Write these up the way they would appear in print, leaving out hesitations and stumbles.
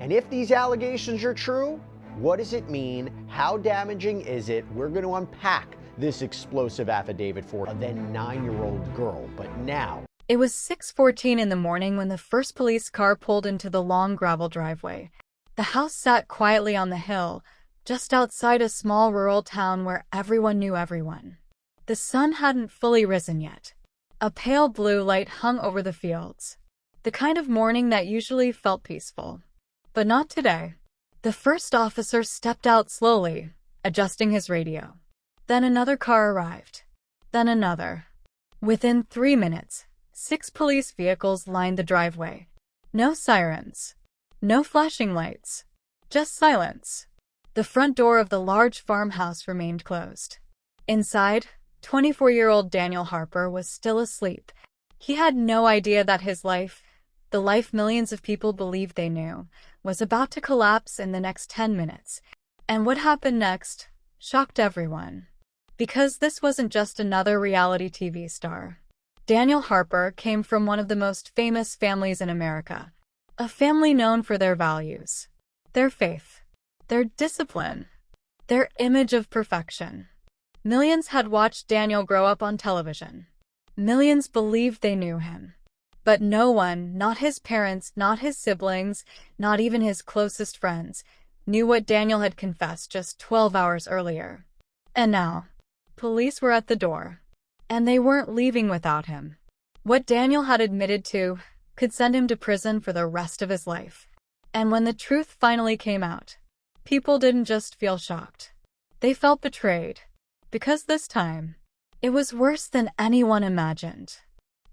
And if these allegations are true, what does it mean? How damaging is it? We're going to unpack this explosive affidavit for a then 9-year-old girl. But now, it was 6:14 in the morning when the first police car pulled into the long gravel driveway. The house sat quietly on the hill, just outside a small rural town where everyone knew everyone. The sun hadn't fully risen yet. A pale blue light hung over the fields, the kind of morning that usually felt peaceful. But not today. The first officer stepped out slowly, adjusting his radio. Then another car arrived. Then another. Within 3 minutes, 6 police vehicles lined the driveway. No sirens. No flashing lights. Just silence. The front door of the large farmhouse remained closed. Inside, 24-year-old Daniel Harper was still asleep. He had no idea that his life, the life millions of people believed they knew, was about to collapse in the next 10 minutes. And what happened next shocked everyone. Because this wasn't just another reality TV star. Daniel Harper came from one of the most famous families in America. A family known for their values, their faith, their discipline, their image of perfection. Millions had watched Daniel grow up on television. Millions believed they knew him. But no one, not his parents, not his siblings, not even his closest friends, knew what Daniel had confessed just 12 hours earlier. And now, police were at the door. And they weren't leaving without him. What Daniel had admitted to could send him to prison for the rest of his life. And when the truth finally came out, people didn't just feel shocked. They felt betrayed. Because this time, it was worse than anyone imagined.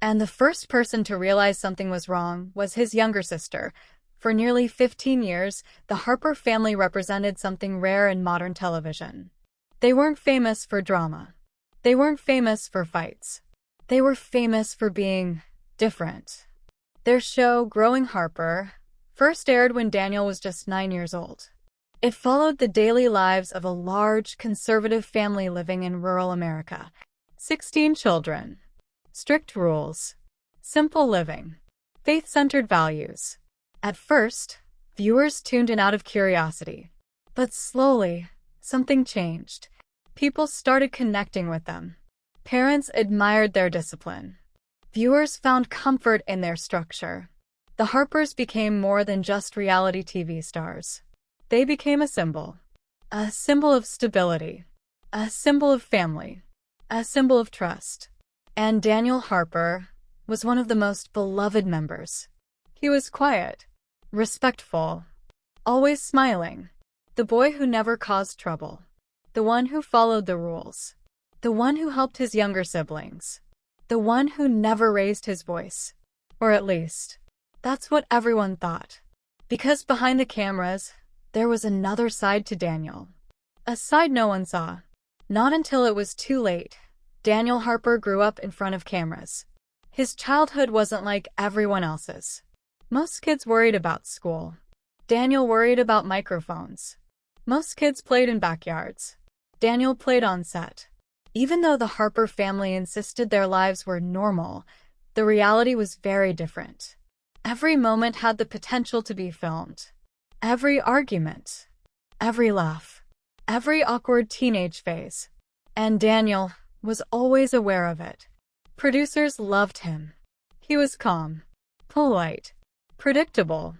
And the first person to realize something was wrong was his younger sister. For nearly 15 years, the Harper family represented something rare in modern television. They weren't famous for drama. They weren't famous for fights. They were famous for being different. Their show, Growing Harper, first aired when Daniel was just 9 years old. It followed the daily lives of a large, conservative family living in rural America. 16 children. Strict rules. Simple living. Faith-centered values. At first, viewers tuned in out of curiosity. But slowly, something changed. People started connecting with them. Parents admired their discipline. Viewers found comfort in their structure. The Harpers became more than just reality TV stars. They became a symbol. A symbol of stability. A symbol of family. A symbol of trust. And Daniel Harper was one of the most beloved members. He was quiet, respectful, always smiling. The boy who never caused trouble. The one who followed the rules. The one who helped his younger siblings. The one who never raised his voice. Or at least, that's what everyone thought. Because behind the cameras, there was another side to Daniel. A side no one saw. Not until it was too late. Daniel Harper grew up in front of cameras. His childhood wasn't like everyone else's. Most kids worried about school. Daniel worried about microphones. Most kids played in backyards. Daniel played on set. Even though the Harper family insisted their lives were normal, the reality was very different. Every moment had the potential to be filmed. Every argument. Every laugh. Every awkward teenage phase. And Daniel was always aware of it. Producers loved him. He was calm, polite, predictable.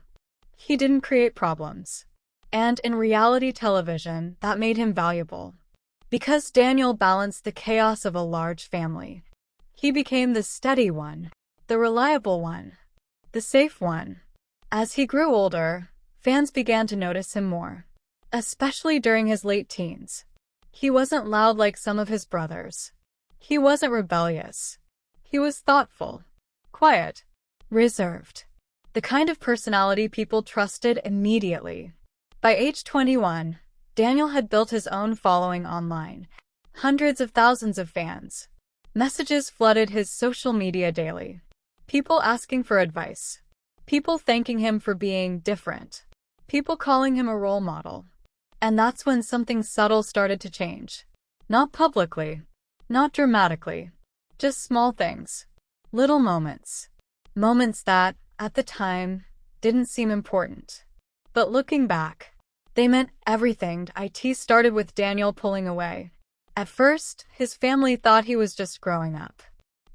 He didn't create problems. And in reality television, that made him valuable. Because Daniel balanced the chaos of a large family. He became the steady one, the reliable one, the safe one. As he grew older, fans began to notice him more. Especially during his late teens. He wasn't loud like some of his brothers. He wasn't rebellious. He was thoughtful, quiet, reserved. The kind of personality people trusted immediately. By age 21, Daniel had built his own following online. Hundreds of thousands of fans. Messages flooded his social media daily. People asking for advice. People thanking him for being different. People calling him a role model. And that's when something subtle started to change. Not publicly. Not dramatically. Just small things. Little moments. Moments that, at the time, didn't seem important. But looking back, they meant everything. It started with Daniel pulling away. At first, his family thought he was just growing up,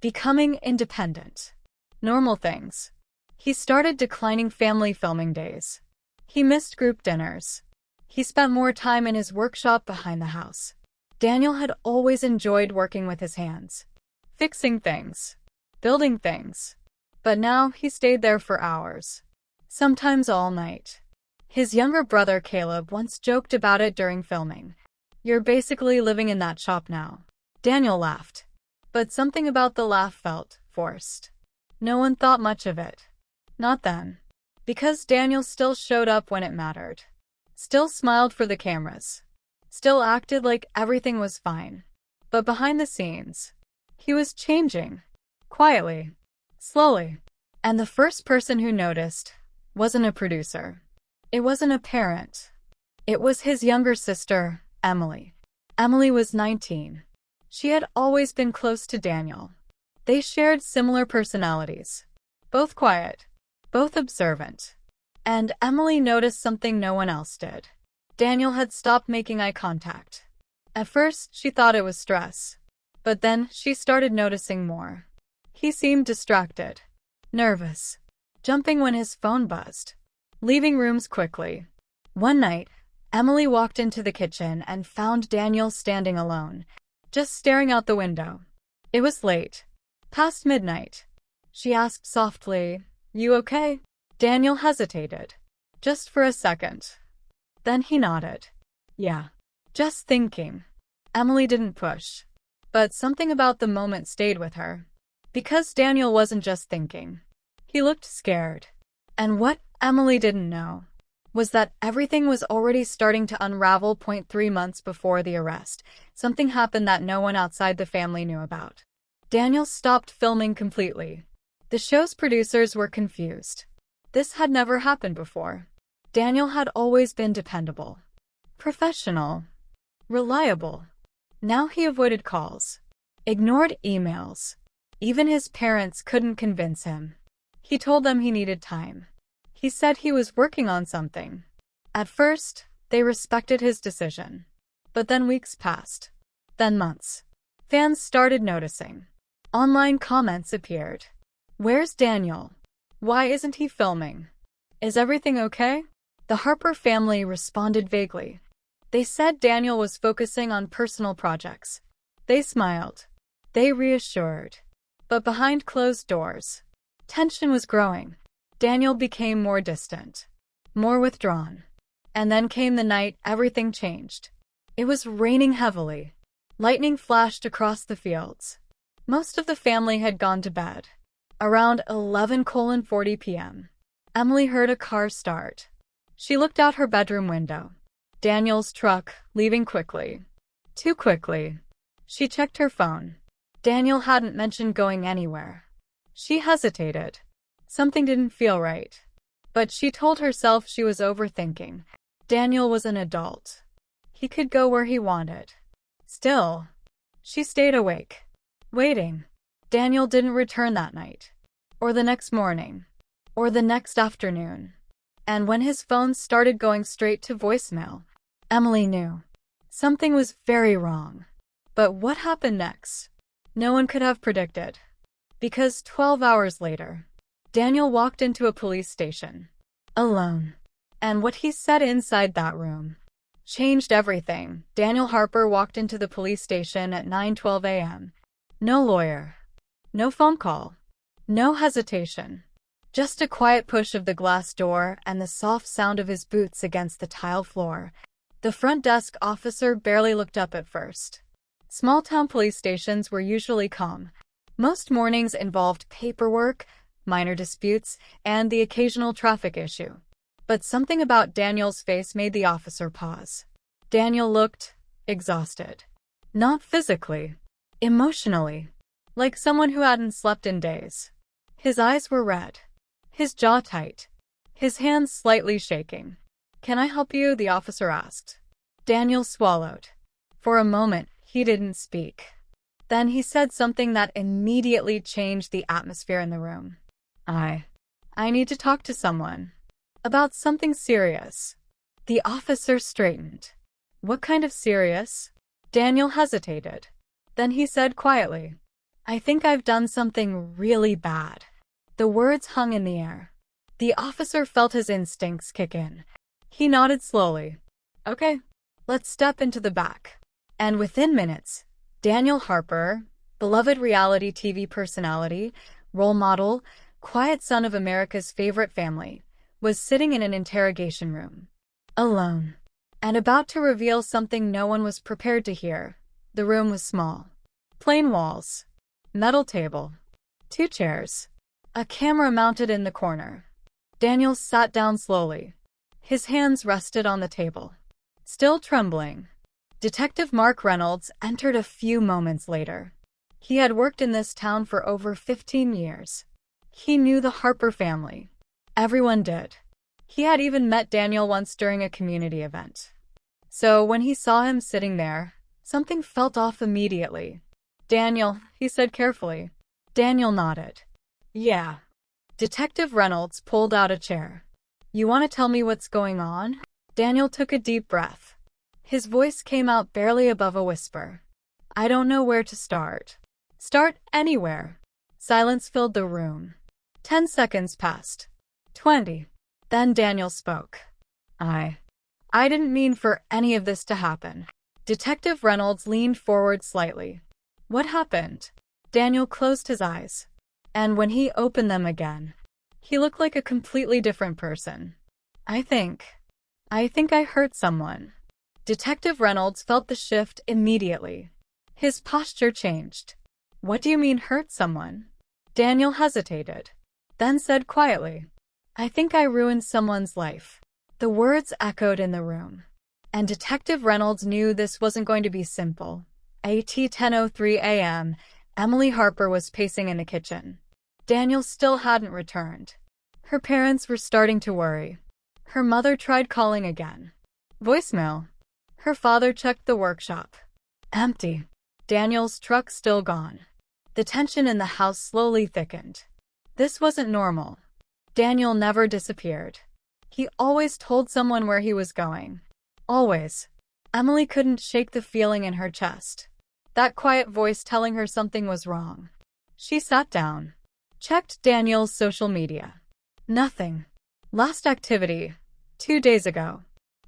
becoming independent. Normal things. He started declining family filming days. He missed group dinners. He spent more time in his workshop behind the house. Daniel had always enjoyed working with his hands, fixing things, building things. But now he stayed there for hours, sometimes all night. His younger brother Caleb once joked about it during filming. "You're basically living in that shop now." Daniel laughed, but something about the laugh felt forced. No one thought much of it. Not then. Because Daniel still showed up when it mattered. Still smiled for the cameras. Still acted like everything was fine. But behind the scenes, he was changing. Quietly. Slowly. And the first person who noticed wasn't a producer. It wasn't a parent. It was his younger sister, Emily. Emily was 19. She had always been close to Daniel. They shared similar personalities. Both quiet. Both observant. And Emily noticed something no one else did. Daniel had stopped making eye contact. At first, she thought it was stress. But then, she started noticing more. He seemed distracted. Nervous. Jumping when his phone buzzed. Leaving rooms quickly. One night, Emily walked into the kitchen and found Daniel standing alone, just staring out the window. It was late. Past midnight. She asked softly, "You okay?" Daniel hesitated. Just for a second. Then he nodded. "Yeah. Just thinking." Emily didn't push. But something about the moment stayed with her. Because Daniel wasn't just thinking. He looked scared. And what Emily didn't know was that everything was already starting to unravel. 3 months before the arrest, something happened that no one outside the family knew about. Daniel stopped filming completely. The show's producers were confused. This had never happened before. Daniel had always been dependable, professional, reliable. Now he avoided calls, ignored emails. Even his parents couldn't convince him. He told them he needed time. He said he was working on something. At first, they respected his decision. But then weeks passed. Then months. Fans started noticing. Online comments appeared. "Where's Daniel? Why isn't he filming? Is everything okay?" The Harper family responded vaguely. They said Daniel was focusing on personal projects. They smiled. They reassured. But behind closed doors, tension was growing. Daniel became more distant, more withdrawn. And then came the night everything changed. It was raining heavily. Lightning flashed across the fields. Most of the family had gone to bed. Around 11:40 p.m., Emily heard a car start. She looked out her bedroom window. Daniel's truck, leaving quickly. Too quickly. She checked her phone. Daniel hadn't mentioned going anywhere. She hesitated. Something didn't feel right. But she told herself she was overthinking. Daniel was an adult. He could go where he wanted. Still, she stayed awake, waiting. Daniel didn't return that night, or the next morning, or the next afternoon. And when his phone started going straight to voicemail, Emily knew something was very wrong. But what happened next? No one could have predicted. Because 12 hours later, Daniel walked into a police station. Alone. And what he said inside that room changed everything. Daniel Harper walked into the police station at 9:12 a.m. No lawyer. No phone call. No hesitation. Just a quiet push of the glass door and the soft sound of his boots against the tile floor. The front desk officer barely looked up at first. Small-town police stations were usually calm. Most mornings involved paperwork, minor disputes, and the occasional traffic issue. But something about Daniel's face made the officer pause. Daniel looked exhausted. Not physically, emotionally, like someone who hadn't slept in days. His eyes were red, his jaw tight, his hands slightly shaking. "Can I help you?" the officer asked. Daniel swallowed. For a moment, he didn't speak. Then he said something that immediately changed the atmosphere in the room. I need to talk to someone." About something serious. The officer straightened. What kind of serious? Daniel hesitated. Then he said quietly, I think I've done something really bad. The words hung in the air. The officer felt his instincts kick in. He nodded slowly. Okay, let's step into the back. And within minutes, Daniel Harper, beloved reality TV personality, role model, quiet son of America's favorite family, was sitting in an interrogation room. Alone. And about to reveal something no one was prepared to hear. The room was small. Plain walls. Metal table. 2 chairs. A camera mounted in the corner. Daniel sat down slowly. His hands rested on the table. Still trembling. Detective Mark Reynolds entered a few moments later. He had worked in this town for over 15 years. He knew the Harper family. Everyone did. He had even met Daniel once during a community event. So when he saw him sitting there, something felt off immediately. Daniel, he said carefully. Daniel nodded. Yeah. Detective Reynolds pulled out a chair. You want to tell me what's going on? Daniel took a deep breath. His voice came out barely above a whisper. I don't know where to start. Start anywhere. Silence filled the room. 10 seconds passed. 20. Then Daniel spoke. I didn't mean for any of this to happen. Detective Reynolds leaned forward slightly. What happened? Daniel closed his eyes. And when he opened them again, he looked like a completely different person. I think I hurt someone. Detective Reynolds felt the shift immediately. His posture changed. What do you mean hurt someone? Daniel hesitated, then said quietly, I think I ruined someone's life. The words echoed in the room. And Detective Reynolds knew this wasn't going to be simple. At 10:03 a.m., Emily Harper was pacing in the kitchen. Daniel still hadn't returned. Her parents were starting to worry. Her mother tried calling again. Voicemail. Her father checked the workshop. Empty. Daniel's truck still gone. The tension in the house slowly thickened. This wasn't normal. Daniel never disappeared. He always told someone where he was going. Always. Emily couldn't shake the feeling in her chest. That quiet voice telling her something was wrong. She sat down. Checked Daniel's social media. Nothing. Last activity. 2 days ago.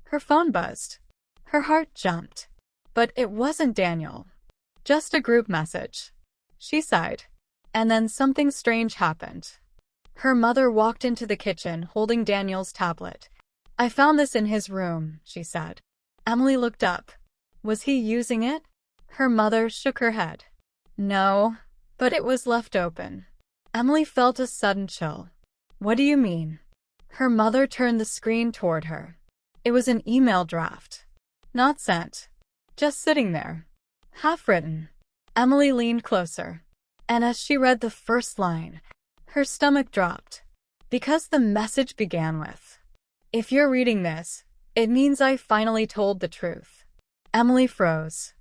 Her phone buzzed. Her heart jumped. But it wasn't Daniel. Just a group message. She sighed. And then something strange happened. Her mother walked into the kitchen holding Daniel's tablet. I found this in his room, she said. Emily looked up. Was he using it? Her mother shook her head. No, but it was left open. Emily felt a sudden chill. What do you mean? Her mother turned the screen toward her. It was an email draft. Not sent. Just sitting there. Half written. Emily leaned closer. And as she read the first line, her stomach dropped. Because the message began with, if you're reading this, it means I finally told the truth. Emily froze.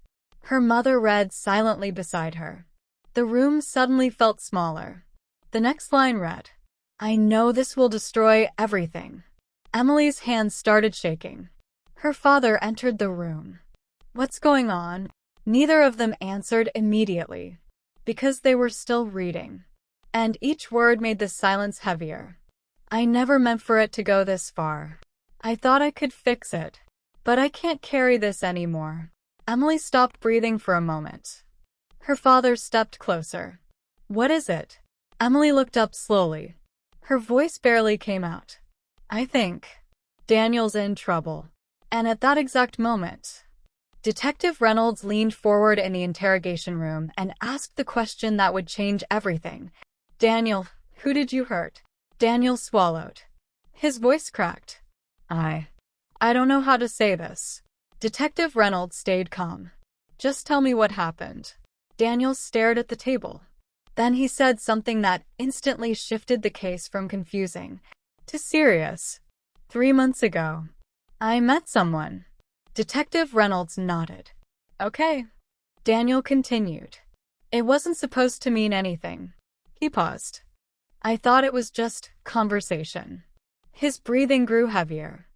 Her mother read silently beside her. The room suddenly felt smaller. The next line read, I know this will destroy everything. Emily's hands started shaking. Her father entered the room. What's going on? Neither of them answered immediately, because they were still reading. And each word made the silence heavier. I never meant for it to go this far. I thought I could fix it. But I can't carry this anymore. Emily stopped breathing for a moment. Her father stepped closer. What is it? Emily looked up slowly. Her voice barely came out. I think Daniel's in trouble. And at that exact moment, Detective Reynolds leaned forward in the interrogation room and asked the question that would change everything. Daniel, who did you hurt? Daniel swallowed. His voice cracked. I don't know how to say this. Detective Reynolds stayed calm. Just tell me what happened. Daniel stared at the table. Then he said something that instantly shifted the case from confusing to serious. 3 months ago, I met someone. Detective Reynolds nodded. Okay. Daniel continued. It wasn't supposed to mean anything. He paused. I thought it was just conversation. His breathing grew heavier.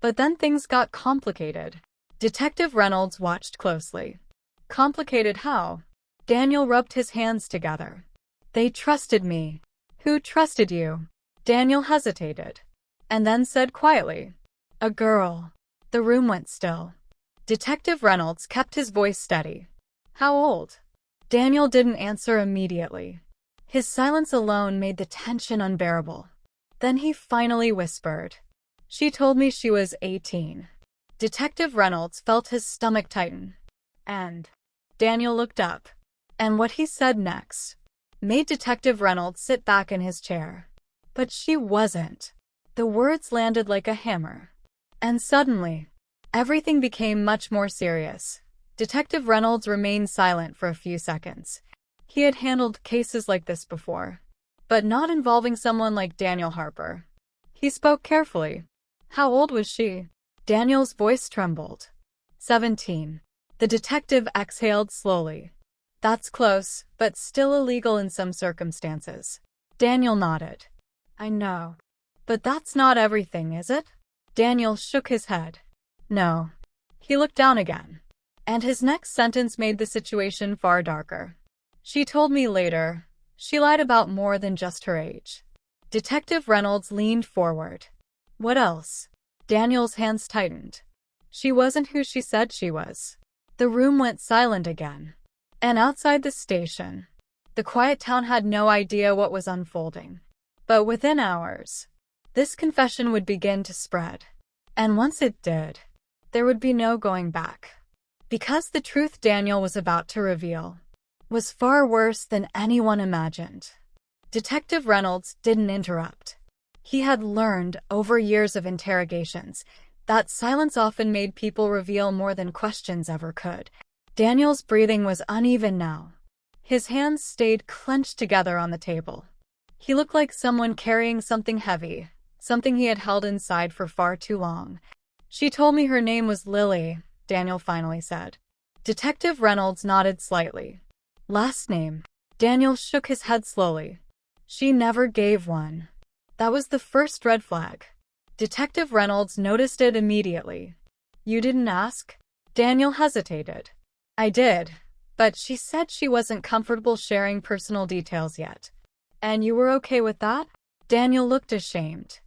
But then things got complicated. Detective Reynolds watched closely. Complicated how? Daniel rubbed his hands together. They trusted me. Who trusted you? Daniel hesitated, and then said quietly, a girl. The room went still. Detective Reynolds kept his voice steady. How old? Daniel didn't answer immediately. His silence alone made the tension unbearable. Then he finally whispered, she told me she was 18. Detective Reynolds felt his stomach tighten. And Daniel looked up, and what he said next made Detective Reynolds sit back in his chair. But she wasn't. The words landed like a hammer. And suddenly, everything became much more serious. Detective Reynolds remained silent for a few seconds. He had handled cases like this before, but not involving someone like Daniel Harper. He spoke carefully. How old was she? Daniel's voice trembled. 17. The detective exhaled slowly. That's close, but still illegal in some circumstances. Daniel nodded. I know. But that's not everything, is it? Daniel shook his head. No. He looked down again. And his next sentence made the situation far darker. She told me later, she lied about more than just her age. Detective Reynolds leaned forward. What else? Daniel's hands tightened. She wasn't who she said she was. The room went silent again. And outside the station, the quiet town had no idea what was unfolding. But within hours, this confession would begin to spread. And once it did, there would be no going back. Because the truth Daniel was about to reveal was far worse than anyone imagined. Detective Reynolds didn't interrupt. He had learned over years of interrogations that silence often made people reveal more than questions ever could. Daniel's breathing was uneven now. His hands stayed clenched together on the table. He looked like someone carrying something heavy, something he had held inside for far too long. She told me her name was Lily, Daniel finally said. Detective Reynolds nodded slightly. Last name? Daniel shook his head slowly. She never gave one. That was the first red flag. Detective Reynolds noticed it immediately. You didn't ask? Daniel hesitated. I did, but she said she wasn't comfortable sharing personal details yet. And you were okay with that? Daniel looked ashamed.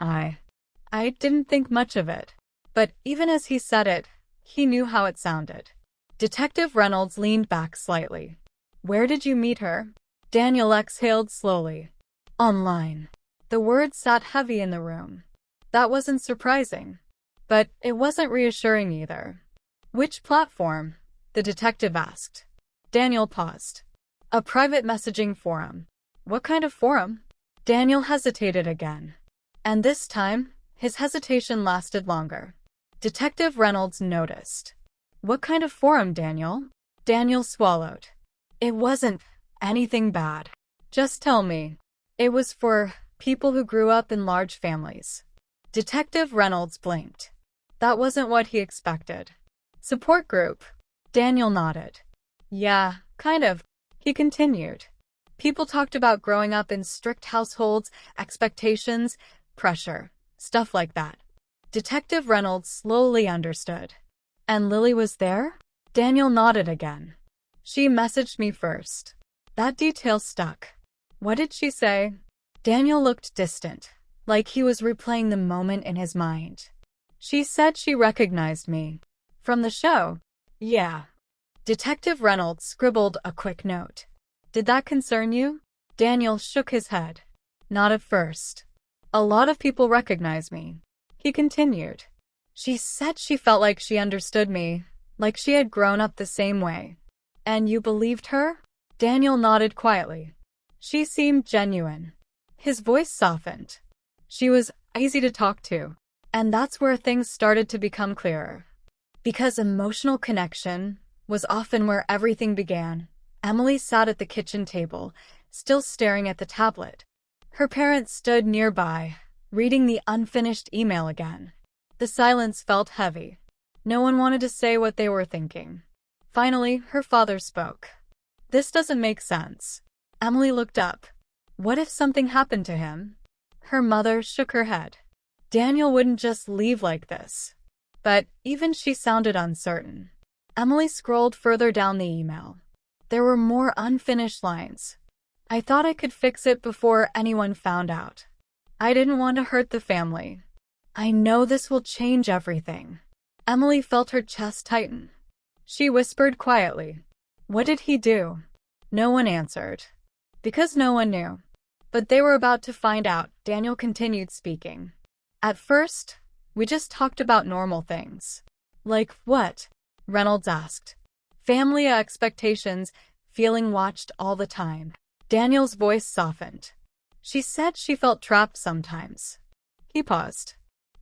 I didn't think much of it. But even as he said it, he knew how it sounded. Detective Reynolds leaned back slightly. Where did you meet her? Daniel exhaled slowly. Online. The words sat heavy in the room. That wasn't surprising. But it wasn't reassuring either. Which platform? The detective asked. Daniel paused. A private messaging forum. What kind of forum? Daniel hesitated again. And this time, his hesitation lasted longer. Detective Reynolds noticed. What kind of forum, Daniel? Daniel swallowed. It wasn't anything bad. Just tell me. It was for people who grew up in large families. Detective Reynolds blinked. That wasn't what he expected. Support group. Daniel nodded. Yeah, kind of. He continued. People talked about growing up in strict households, expectations, pressure, stuff like that. Detective Reynolds slowly understood. And Lily was there? Daniel nodded again. She messaged me first. That detail stuck. What did she say? Daniel looked distant, like he was replaying the moment in his mind. She said she recognized me. From the show? Yeah. Detective Reynolds scribbled a quick note. Did that concern you? Daniel shook his head. Not at first. A lot of people recognize me. He continued. She said she felt like she understood me, like she had grown up the same way. And you believed her? Daniel nodded quietly. She seemed genuine. His voice softened. She was easy to talk to. And that's where things started to become clearer. Because emotional connection was often where everything began. Emily sat at the kitchen table, still staring at the tablet. Her parents stood nearby, reading the unfinished email again. The silence felt heavy. No one wanted to say what they were thinking. Finally, her father spoke. This doesn't make sense. Emily looked up. What if something happened to him? Her mother shook her head. Daniel wouldn't just leave like this. But even she sounded uncertain. Emily scrolled further down the email. There were more unfinished lines. I thought I could fix it before anyone found out. I didn't want to hurt the family. I know this will change everything. Emily felt her chest tighten. She whispered quietly, "What did he do?" No one answered. Because no one knew. But they were about to find out. Daniel continued speaking. At first, we just talked about normal things. Like what? Reynolds asked. Family expectations, feeling watched all the time. Daniel's voice softened. She said she felt trapped sometimes. He paused.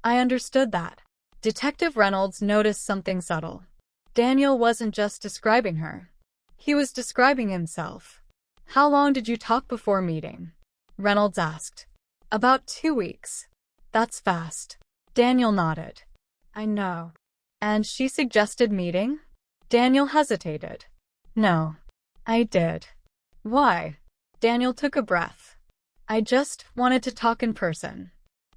I understood that. Detective Reynolds noticed something subtle. Daniel wasn't just describing her. He was describing himself. How long did you talk before meeting? Reynolds asked. About 2 weeks. That's fast. Daniel nodded. I know. And she suggested meeting? Daniel hesitated. No. I did. Why? Daniel took a breath. I just wanted to talk in person.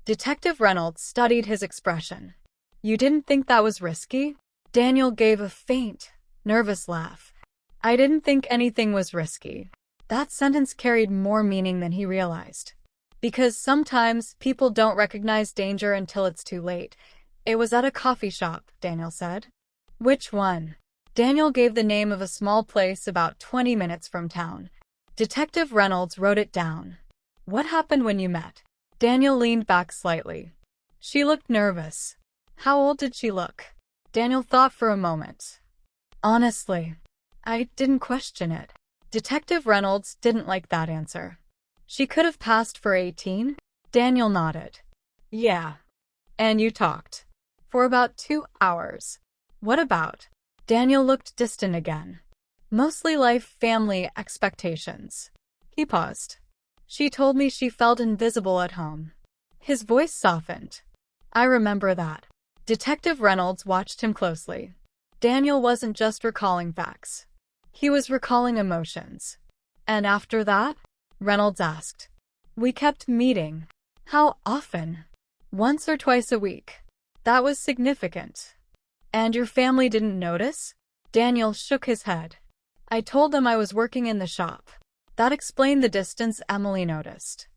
Detective Reynolds studied his expression. You didn't think that was risky? Daniel gave a faint, nervous laugh. I didn't think anything was risky. That sentence carried more meaning than he realized. Because sometimes people don't recognize danger until it's too late. It was at a coffee shop, Daniel said. Which one? Daniel gave the name of a small place about 20 minutes from town. Detective Reynolds wrote it down. What happened when you met? Daniel leaned back slightly. She looked nervous. How old did she look? Daniel thought for a moment. Honestly, I didn't question it. Detective Reynolds didn't like that answer. She could have passed for 18? Daniel nodded. Yeah. And you talked. For about 2 hours. What about? Daniel looked distant again. Mostly life, family, expectations. He paused. She told me she felt invisible at home. His voice softened. I remember that. Detective Reynolds watched him closely. Daniel wasn't just recalling facts. He was recalling emotions. And after that? Reynolds asked. We kept meeting. How often? Once or twice a week. That was significant. And your family didn't notice? Daniel shook his head. I told them I was working in the shop. That explained the distance. Emily noticed.